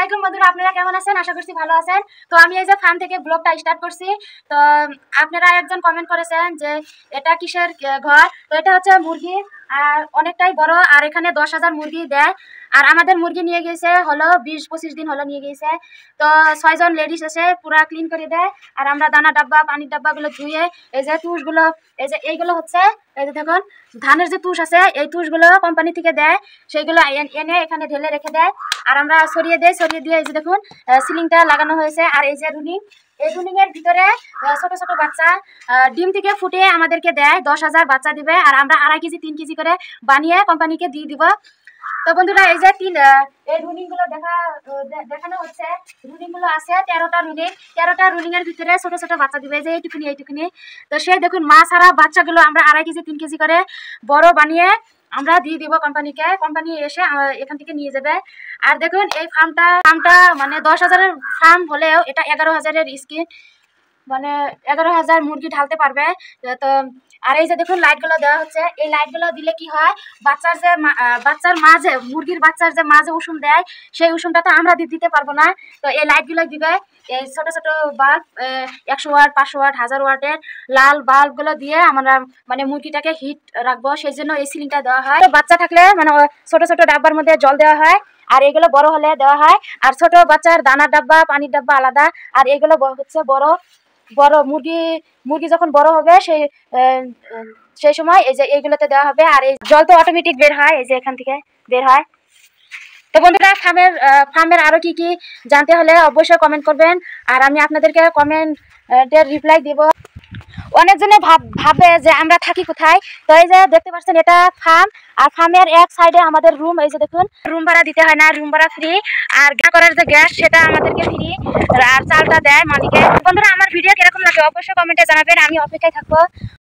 আলাইকুম বন্ধুরা, আপনারা কেমন আছেন? আশা করছি ভালো আছেন। তো আমি এই যে ফার্ম থেকে ব্লগটা স্টার্ট করছি। তো আপনারা একজন কমেন্ট করেছেন যে এটা কিসের ঘর। তো এটা হচ্ছে মুরগি, আর অনেকটাই বড়, আর এখানে 10,000 মুরগি দেয়। আর আমাদের মুরগি নিয়ে গেছে হলো 20-25 দিন হলো নিয়ে গেছে। তো 6 জন লেডিস এসে পুরা ক্লিন করে দেয়। আর আমরা দানা ডাব্বা, পানির ডাব্বাগুলো ধুয়ে, এই যে তুষগুলো, এই যে এইগুলো হচ্ছে, এই যে দেখুন ধানের যে তুষ আছে, এই তুষগুলো কোম্পানি থেকে দেয়, সেইগুলো এনে এখানে ঢেলে রেখে দেয়। আর আমরা সরিয়ে দেই, সরিয়ে দিয়ে এই যে দেখুন সিলিংটা লাগানো হয়েছে। আর এই যে রুলিং, এই রুলিং এর ভিতরে ছোট ছোট বাচ্চা ডিম থেকে ফুটিয়ে আমাদেরকে দেয়। 10,000 বাচ্চা দিবে, আর আমরা 2.5 কেজি 3 কেজি করে বানিয়ে কোম্পানিকে দিয়ে দিব। তো বন্ধুরা, এই যে এই রুলিং গুলো দেখানো হচ্ছে। রুলিং গুলো আছে 13টা রুলিং। 13টা রুলিং এর ভিতরে ছোট ছোট বাচ্চা দিবে, যে এইটুকুনি। তো সেই দেখুন মা ছাড়া বাচ্চাগুলো আমরা 2.5 কেজি 3 কেজি করে বড় বানিয়ে আমরা দিয়ে দিব কোম্পানিকে। কোম্পানি এসে এখান থেকে নিয়ে যাবে। আর দেখুন এই ফার্মটা মানে 10,000-এর ফার্ম হলেও এটা 11,000-এর স্কিম, মানে 11,000 মুরগি ঢালতে পারবে। তো আর এই যে দেখুন লাইটগুলো দেওয়া হচ্ছে। এই লাইটগুলো দিলে কি হয়, বাচ্চার মাঝে, মুরগির বাচ্চার যে মাঝে উষুম দেয়, সেই উষুমটা তো আমরা দিতে পারবো না। তো এই লাইটগুলো দিবে। এই ছোট ছোট বাল্ব, 100 ওয়াট, 500 ওয়াট, 1000 ওয়াটের লাল বাল্বগুলো দিয়ে আমরা মানে মুরগিটাকে হিট রাখবো, সেই জন্য এই সিলিংটা দেওয়া হয়। তো বাচ্চা থাকলে মানে ছোট ছোট ডাব্বার মধ্যে জল দেওয়া হয়, আর এগুলো বড় হলে দেওয়া হয়। আর ছোট বাচ্চার দানার ডাব্বা, পানির ডাব্বা আলাদা। আর এগুলো হচ্ছে বড় মুরগি যখন বড় হবে সেই সময় এই যে এইগুলোতে দেওয়া হবে। আর এই জল তো অটোমেটিক বের হয়, এই যে এখান থেকে বের হয়। তো বন্ধুরা, ফার্মের আরো কি কি জানতে হলে অবশ্যই কমেন্ট করবেন, আর আমি আপনাদেরকে কমেন্টের রিপ্লাই দিব। অনেকজনে ভাবে যে আমরা থাকি কোথায়। তো এই যে দেখতে পাচ্ছেন এটা ফার্ম, আর ফার্মের এক সাইডে আমাদের রুম। এই যে দেখুন রুম ভাড়া দিতে হয় না, রুম ভাড়া ফ্রি। আর করার যে গ্যাস, সেটা আমাদেরকে ফ্রি। আর চালটা দেয় মালিকে। বন্ধুরা, আমার ভিডিও কিরকম লাগে অবশ্যই কমেন্টে জানাবেন, আমি অপেক্ষায় থাকবো।